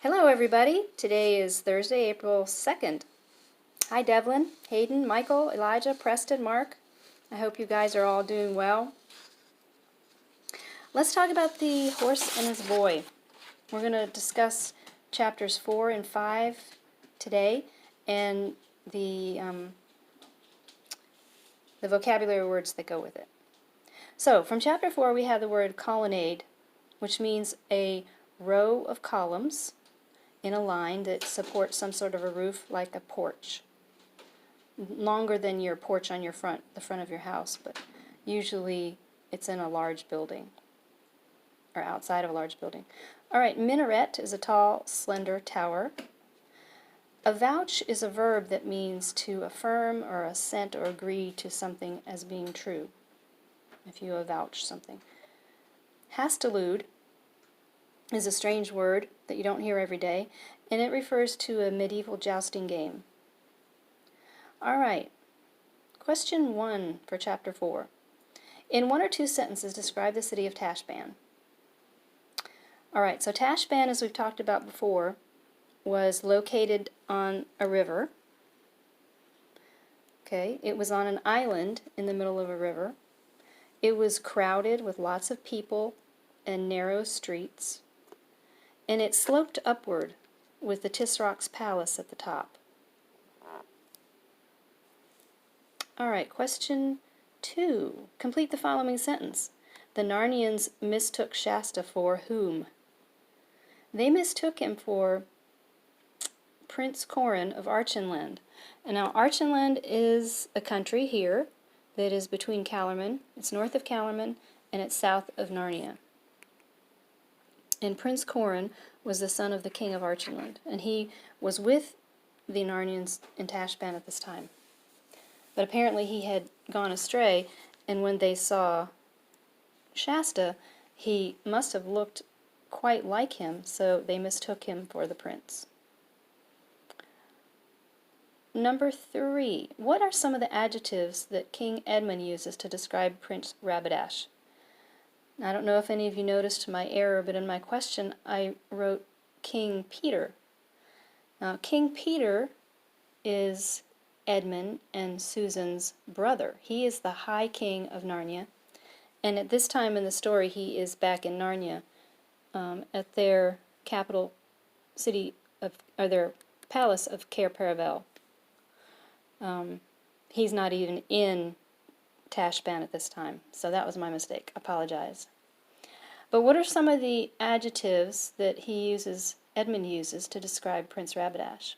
Hello everybody. Today is Thursday, April 2nd. Hi Devlin, Hayden, Michael, Elijah, Preston, Mark. I hope you guys are all doing well. Let's talk about the horse and his boy. We're going to discuss chapters 4 and 5 today and the vocabulary words that go with it. So from chapter 4 we have the word colonnade, which means a row of columns in a line that supports some sort of a roof, like a porch. Longer than your porch on the front of your house, but usually it's in a large building or outside of a large building. Alright, minaret is a tall, slender tower. Avouch is a verb that means to affirm or assent or agree to something as being true, if you avouch something. Hastilude is a strange word that you don't hear every day, and it refers to a medieval jousting game. Alright, question 1 for chapter 4. In one or two sentences, describe the city of Tashbaan. Alright, so Tashbaan, as we've talked about before, was located on a river. Okay, it was on an island in the middle of a river. It was crowded with lots of people and narrow streets. And it sloped upward with the Tisrock's palace at the top. Alright, question 2. Complete the following sentence. The Narnians mistook Shasta for whom? They mistook him for Prince Corin of Archenland. And now Archenland is a country here that is between Calormen. It's north of Calormen and it's south of Narnia. And Prince Corin was the son of the king of Archenland, and he was with the Narnians in Tashbaan at this time. But apparently he had gone astray, and when they saw Shasta, he must have looked quite like him, so they mistook him for the prince. Number 3. What are some of the adjectives that King Edmund uses to describe Prince Rabadash? I don't know if any of you noticed my error, but in my question I wrote King Peter. Now, King Peter is Edmund and Susan's brother. He is the High King of Narnia, and at this time in the story he is back in Narnia at their capital city or their palace of Cair Paravel. He's not even in Tashbaan at this time, so that was my mistake. Apologize. But what are some of the adjectives that Edmund uses to describe Prince Rabadash?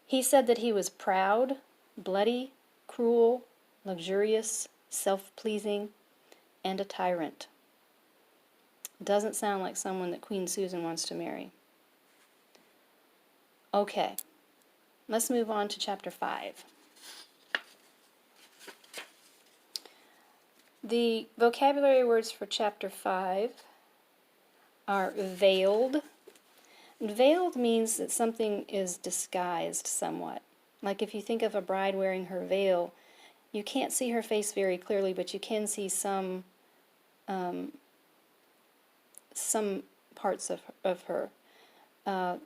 He said that he was proud, bloody, cruel, luxurious, self-pleasing, and a tyrant. Doesn't sound like someone that Queen Susan wants to marry. Okay, let's move on to chapter 5. The vocabulary words for chapter 5 are veiled. Veiled means that something is disguised somewhat. Like if you think of a bride wearing her veil, you can't see her face very clearly, but you can see some parts of her.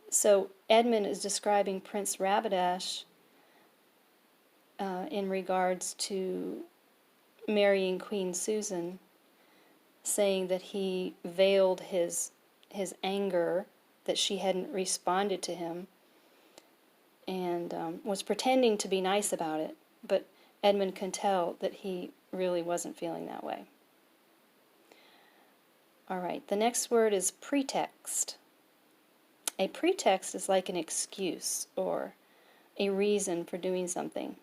So Edmund is describing Prince Rabadash in regards to marrying Queen Susan, saying that he veiled his anger that she hadn't responded to him, and was pretending to be nice about it, but Edmund can tell that he really wasn't feeling that way. Alright, the next word is pretext. A pretext is like an excuse or a reason for doing something.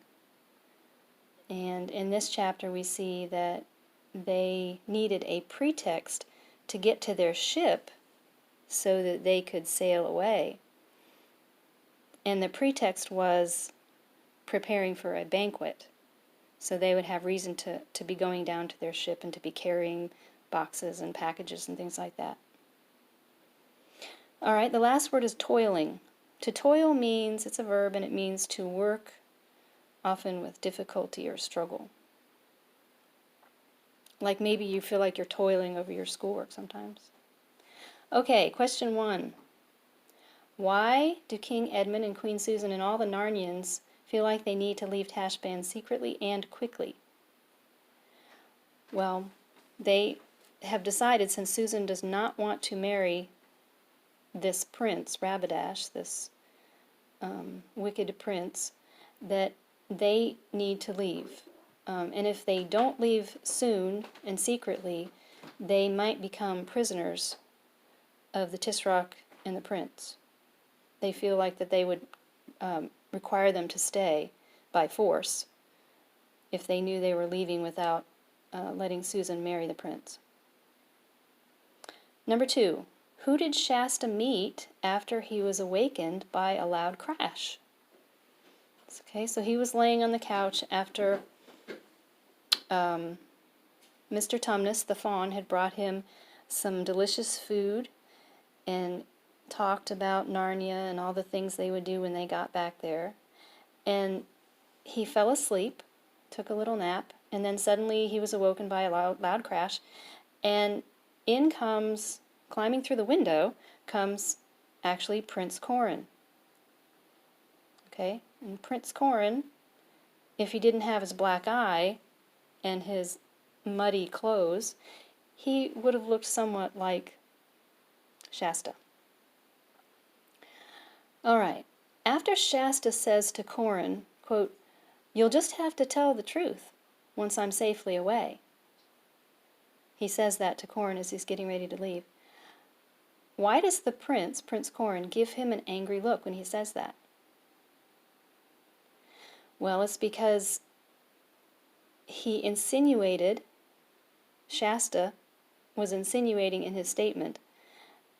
And in this chapter we see that they needed a pretext to get to their ship so that they could sail away. And the pretext was preparing for a banquet. So they would have reason to be going down to their ship and to be carrying boxes and packages and things like that. Alright, the last word is toiling. To toil means, it's a verb, and it means to work, often with difficulty or struggle. Like maybe you feel like you're toiling over your schoolwork sometimes. Okay, question 1. Why do King Edmund and Queen Susan and all the Narnians feel like they need to leave Tashbaan secretly and quickly? Well, they have decided, since Susan does not want to marry this prince, Rabadash, this wicked prince, that they need to leave. And if they don't leave soon and secretly, they might become prisoners of the Tisroc and the prince. They feel like that they would require them to stay by force if they knew they were leaving without letting Susan marry the prince. Number 2, who did Shasta meet after he was awakened by a loud crash? Okay, so he was laying on the couch after Mr. Tumnus, the fawn, had brought him some delicious food and talked about Narnia and all the things they would do when they got back there. And he fell asleep, took a little nap, and then suddenly he was awoken by a loud crash, and in comes, climbing through the window, comes actually Prince Corin. Okay, and Prince Corin, if he didn't have his black eye and his muddy clothes, he would have looked somewhat like Shasta. All right, after Shasta says to Corin, quote, "You'll just have to tell the truth once I'm safely away." He says that to Corin as he's getting ready to leave. Why does the prince, Prince Corin, give him an angry look when he says that? Well, it's because he insinuated, Shasta was insinuating in his statement,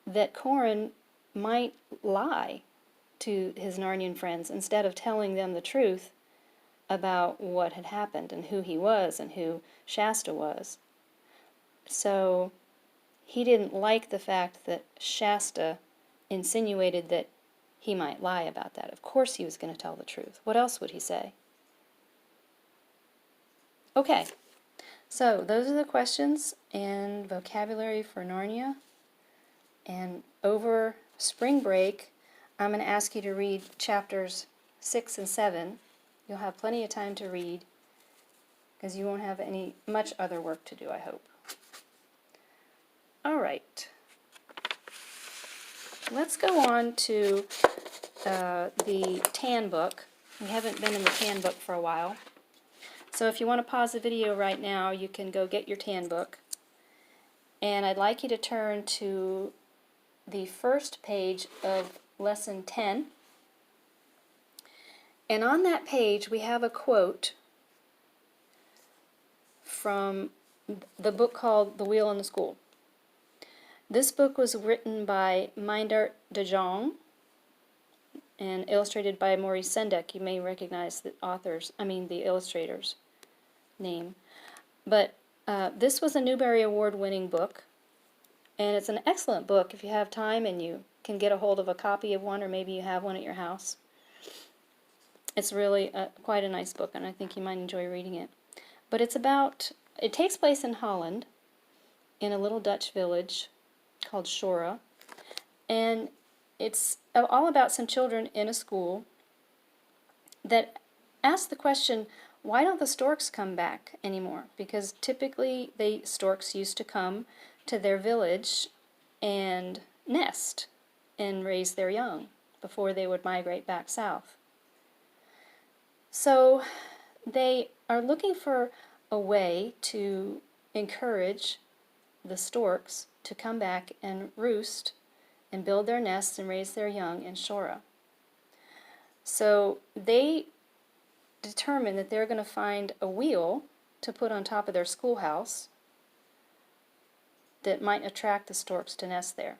that Corin might lie to his Narnian friends instead of telling them the truth about what had happened and who he was and who Shasta was. So he didn't like the fact that Shasta insinuated that he might lie about that. Of course he was going to tell the truth. What else would he say? Okay, so those are the questions and vocabulary for Narnia. And over spring break, I'm going to ask you to read chapters 6 and 7. You'll have plenty of time to read because you won't have much other work to do, I hope. All right. Let's go on to the Tan book. We haven't been in the Tan book for a while. So if you want to pause the video right now, you can go get your Tan book. And I'd like you to turn to the first page of Lesson 10. And on that page, we have a quote from the book called The Wheel in the School. This book was written by Meindert de Jong and illustrated by Maurice Sendak. You may recognize the illustrator's name. But this was a Newbery Award-winning book, and it's an excellent book if you have time and you can get a hold of a copy of one, or maybe you have one at your house. It's really quite a nice book, and I think you might enjoy reading it. But it takes place in Holland, in a little Dutch village called Shora, and it's all about some children in a school that ask the question, why don't the storks come back anymore? Because typically storks used to come to their village and nest and raise their young before they would migrate back south. So they are looking for a way to encourage the storks to come back and roost and build their nests and raise their young in Shora. So they determine that they're going to find a wheel to put on top of their schoolhouse that might attract the storks to nest there.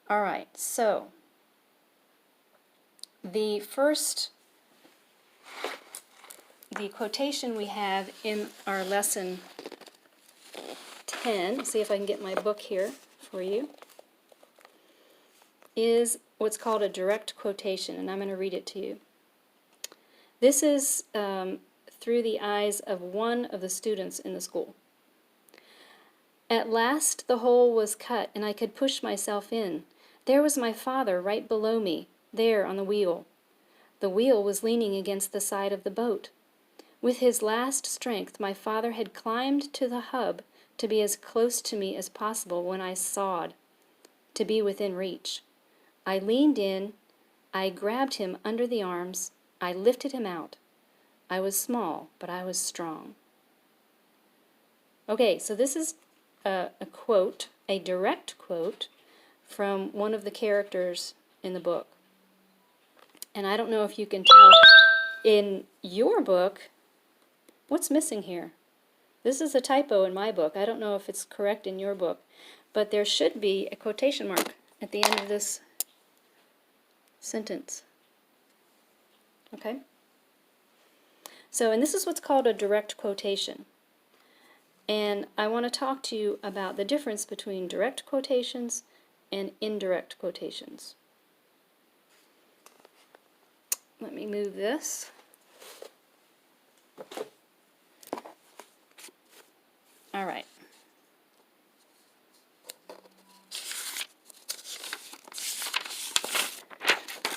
All right, so the quotation we have in our lesson 10, see if I can get my book here for you, is what's called a direct quotation, and I'm going to read it to you. This is through the eyes of one of the students in the school. "At last the hole was cut and I could push myself in. There was my father right below me, there on the wheel. The wheel was leaning against the side of the boat. With his last strength, my father had climbed to the hub to be as close to me as possible when I sawed, to be within reach. I leaned in, I grabbed him under the arms, I lifted him out. I was small, but I was strong. Okay, so this is a quote, a direct quote from one of the characters in the book. And I don't know if you can tell in your book what's missing here. This is a typo in my book. I don't know if it's correct in your book, but there should be a quotation mark at the end of this sentence. Okay? So, and this is what's called a direct quotation. And I want to talk to you about the difference between direct quotations and indirect quotations. Let me move this. All right.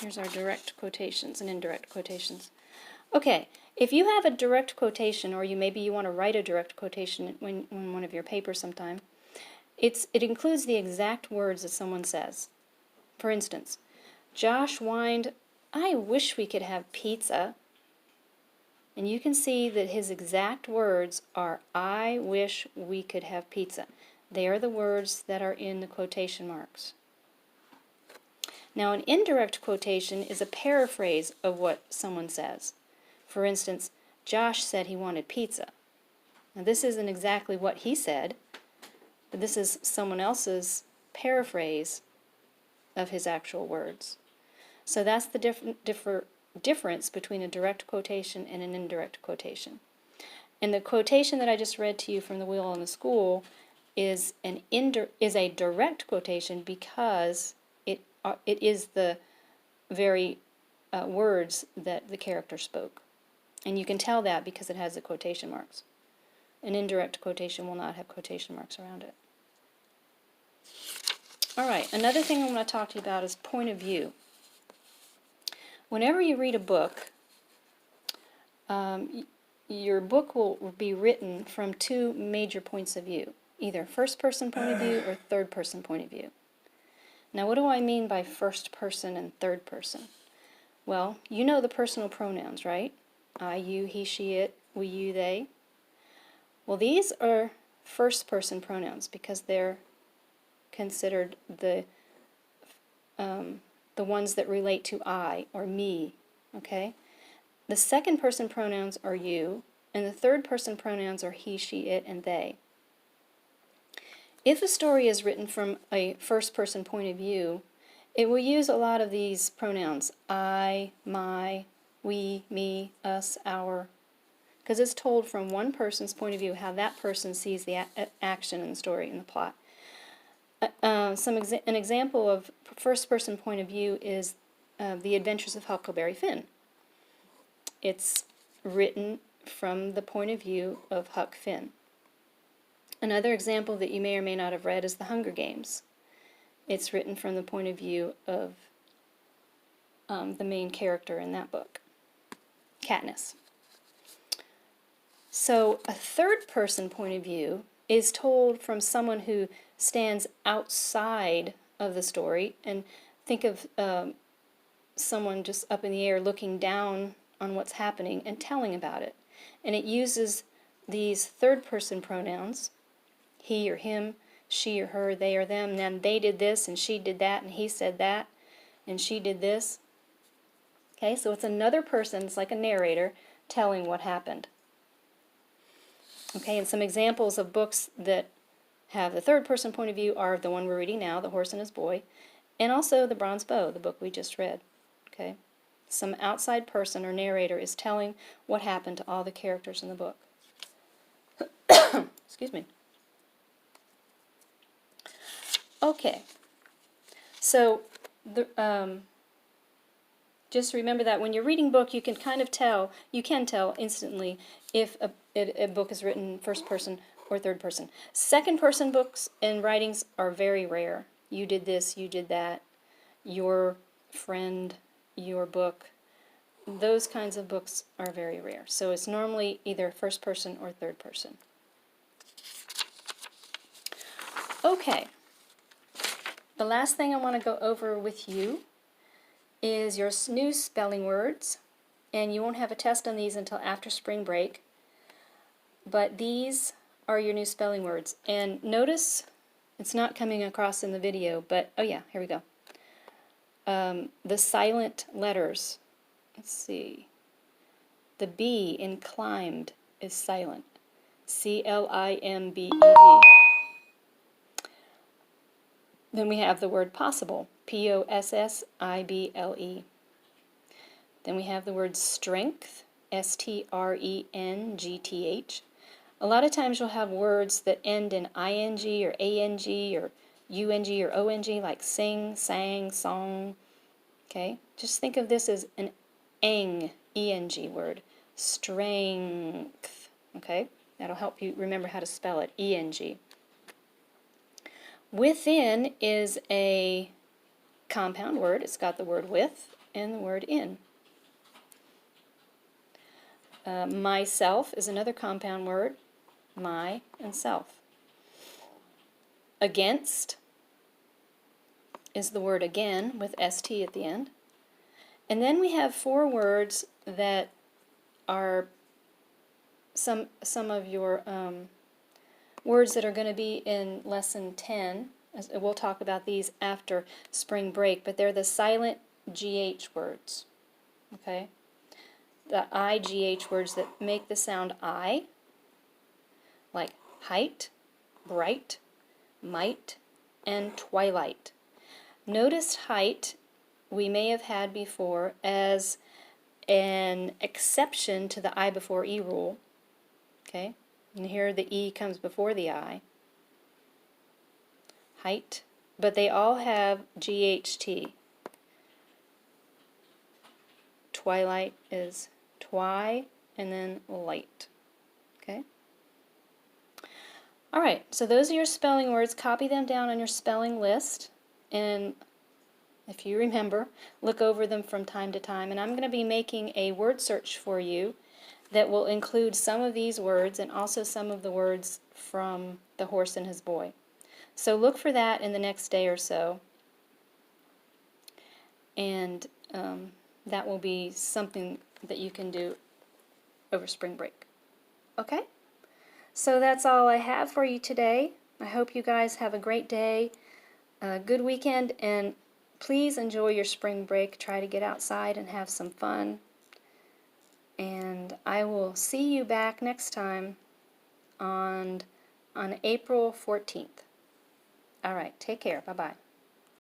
Here's our direct quotations and indirect quotations. Okay, if you have a direct quotation, or maybe you want to write a direct quotation in one of your papers sometime, it includes the exact words that someone says. For instance, Josh whined, "I wish we could have pizza." And you can see that his exact words are, "I wish we could have pizza." They are the words that are in the quotation marks. Now, an indirect quotation is a paraphrase of what someone says. For instance, Josh said he wanted pizza. Now, this isn't exactly what he said, but this is someone else's paraphrase of his actual words. So that's the difference between a direct quotation and an indirect quotation. And the quotation that I just read to you from The Wheel on the School is a direct quotation because it is the very words that the character spoke. And you can tell that because it has the quotation marks. An indirect quotation will not have quotation marks around it. All right, another thing I want to talk to you about is point of view. Whenever you read a book, your book will be written from two major points of view, either first-person point of view or third-person point of view. Now, what do I mean by first person and third person? Well, you know the personal pronouns, right? I, you, he, she, it, we, you, they. Well, these are first-person pronouns because they're considered the ones that relate to I or me, okay? The second-person pronouns are you, and the third-person pronouns are he, she, it, and they. If a story is written from a first-person point of view, it will use a lot of these pronouns, I, my, we, me, us, our, because it's told from one person's point of view how that person sees the action in the story, in the plot. An example of first-person point of view is The Adventures of Huckleberry Finn. It's written from the point of view of Huck Finn. Another example that you may or may not have read is The Hunger Games. It's written from the point of view of the main character in that book, Katniss. So a third-person point of view is told from someone who stands outside of the story, and think of someone just up in the air looking down on what's happening and telling about it. And it uses these third-person pronouns, he or him, she or her, they or them, and then they did this and she did that and he said that and she did this. Okay, so it's another person, it's like a narrator, telling what happened. Okay, and some examples of books that have the third-person point of view are the one we're reading now, The Horse and His Boy, and also The Bronze Bow, the book we just read. Okay, some outside person or narrator is telling what happened to all the characters in the book. Excuse me. Okay, so just remember that when you're reading a book, you can kind of tell, you can tell instantly if a book is written first person or third person. Second person books and writings are very rare. You did this, you did that. Your Friend, Your Book. Those kinds of books are very rare. So it's normally either first person or third person. Okay. The last thing I want to go over with you is your new spelling words. And you won't have a test on these until after spring break. But these are your new spelling words. And notice it's not coming across in the video, but oh yeah, here we go. The silent letters. Let's see. The B in climbed is silent. C-L-I-M-B-E-D. Then we have the word possible. P-O-S-S-I-B-L-E. Then we have the word strength. S-T-R-E-N-G-T-H. A lot of times you'll have words that end in ing or ang or ung or ong, like sing, sang, song. Okay? Just think of this as an eng, E-N-G word. Strength. Okay? That'll help you remember how to spell it. E-N-G. Within is a compound word. It's got the word with and the word in. Myself is another compound word. My and self. Against is the word again with st at the end. And then we have 4 words that are some of your words that are going to be in lesson 10. We'll talk about these after spring break, but they're the silent GH words. Okay? The IGH words that make the sound I, like height, bright, might, and twilight. Notice height we may have had before as an exception to the I before E rule. Okay? And here the E comes before the I. Height. But they all have GHT. Twilight is twi and then light. Okay? Alright, so those are your spelling words. Copy them down on your spelling list. And if you remember, look over them from time to time. And I'm going to be making a word search for you that will include some of these words and also some of the words from The Horse and His Boy. So look for that in the next day or so. And that will be something that you can do over spring break. Okay? So that's all I have for you today. I hope you guys have a great day, a good weekend, and please enjoy your spring break. Try to get outside and have some fun. And I will see you back next time on April 14th. All right, take care. Bye-bye.